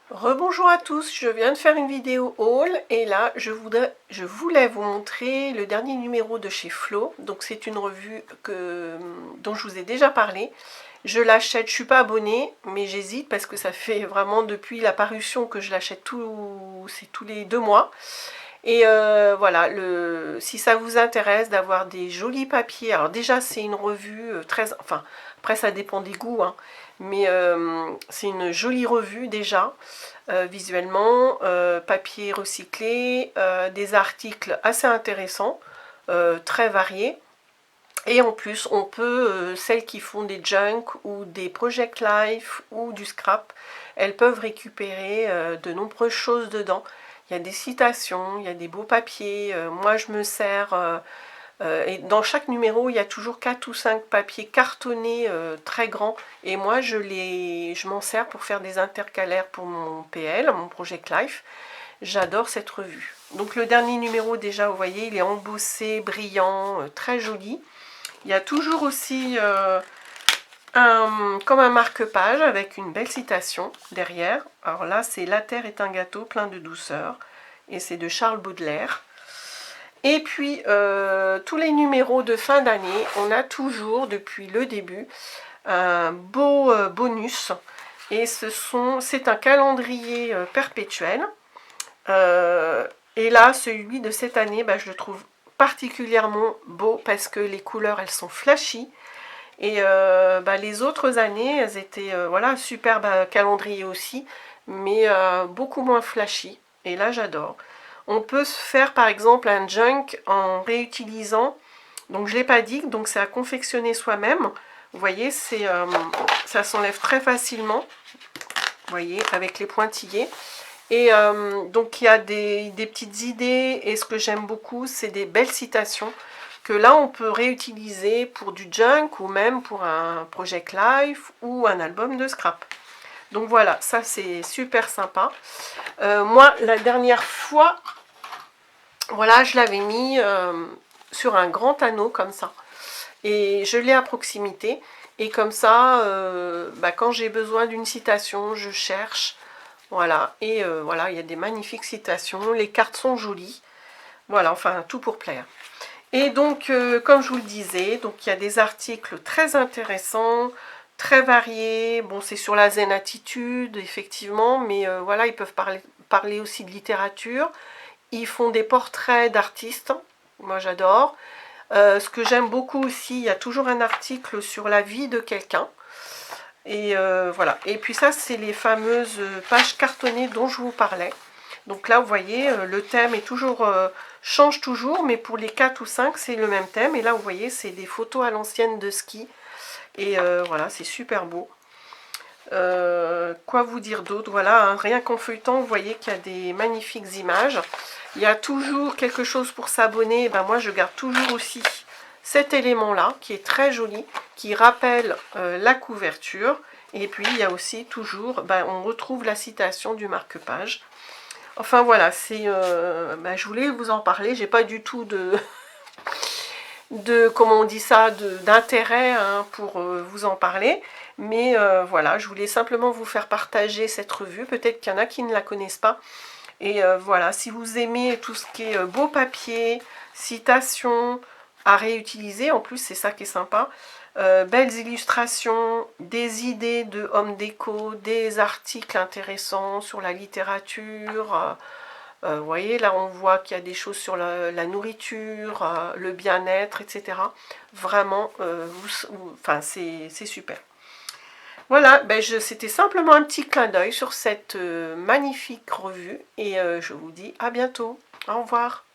Rebonjour à tous, je viens de faire une vidéo haul et là je voulais vous montrer le dernier numéro de chez Flo. Donc c'est une revue dont je vous ai déjà parlé. Je l'achète, je suis pas abonnée, mais j'hésite parce que ça fait vraiment depuis la parution que je l'achète c'est tous les 2 mois. Et voilà, si ça vous intéresse d'avoir des jolis papiers, alors déjà c'est une revue très, enfin après ça dépend des goûts, hein, mais c'est une jolie revue déjà, visuellement, papier recyclé, des articles assez intéressants, très variés. Et en plus, on peut, celles qui font des junk ou des project life ou du scrap, elles peuvent récupérer de nombreuses choses dedans. Il y a des citations, il y a des beaux papiers. Moi, je me sers, et dans chaque numéro, il y a toujours 4 ou 5 papiers cartonnés très grands. Et moi, je m'en sers pour faire des intercalaires pour mon PL, mon project life. J'adore cette revue. Donc le dernier numéro, déjà, vous voyez, il est embossé, brillant, très joli. Il y a toujours aussi comme un marque-page avec une belle citation derrière. Alors là, c'est « La terre est un gâteau plein de douceur » et c'est de Charles Baudelaire. Et puis, tous les numéros de fin d'année, on a toujours, depuis le début, un beau bonus. Et c'est un calendrier perpétuel. Et là, celui de cette année, je le trouve particulièrement beau parce que les couleurs, elles sont flashy. Et les autres années, elles étaient, voilà, superbe calendrier aussi, mais beaucoup moins flashy. Et là, j'adore. On peut se faire, par exemple, un junk en réutilisant. Donc, je ne l'ai pas dit, donc c'est à confectionner soi-même. Vous voyez, ça s'enlève très facilement. Vous voyez, avec les pointillés. Et donc il y a des petites idées, et ce que j'aime beaucoup, c'est des belles citations que là on peut réutiliser pour du junk ou même pour un project life ou un album de scrap. Donc voilà, ça c'est super sympa. Moi, la dernière fois, voilà, je l'avais mis sur un grand anneau comme ça. Et je l'ai à proximité. Et comme ça, quand j'ai besoin d'une citation, je cherche. Voilà, et voilà, il y a des magnifiques citations, les cartes sont jolies, voilà, enfin, tout pour plaire. Et donc, comme je vous le disais, donc il y a des articles très intéressants, très variés. Bon, c'est sur la zen attitude, effectivement, mais voilà, ils peuvent parler aussi de littérature. Ils font des portraits d'artistes, moi j'adore. Ce que j'aime beaucoup aussi, il y a toujours un article sur la vie de quelqu'un. Et voilà. Et puis ça, c'est les fameuses pages cartonnées dont je vous parlais. Donc là, vous voyez, le thème est toujours, change toujours, mais pour les 4 ou 5, c'est le même thème. Et là, vous voyez, c'est des photos à l'ancienne de ski. Et voilà, c'est super beau. Quoi vous dire d'autre? Voilà, hein, rien qu'en feuilletant, vous voyez qu'il y a des magnifiques images. Il y a toujours quelque chose pour s'abonner. Ben moi, je garde toujours aussi cet élément-là, qui est très joli, qui rappelle la couverture. Et puis, il y a aussi toujours, on retrouve la citation du marque-page. Enfin, voilà, je voulais vous en parler. J'ai pas du tout comment on dit ça, d'intérêt hein, pour vous en parler. Mais voilà, je voulais simplement vous faire partager cette revue. Peut-être qu'il y en a qui ne la connaissent pas. Et voilà, si vous aimez tout ce qui est beau papier, citations à réutiliser, en plus c'est ça qui est sympa, belles illustrations, des idées de home déco, des articles intéressants sur la littérature. Vous voyez, là on voit qu'il y a des choses sur la nourriture, le bien-être, etc. Vraiment, enfin, c'est super. Voilà, c'était simplement un petit clin d'œil sur cette magnifique revue et je vous dis à bientôt. Au revoir.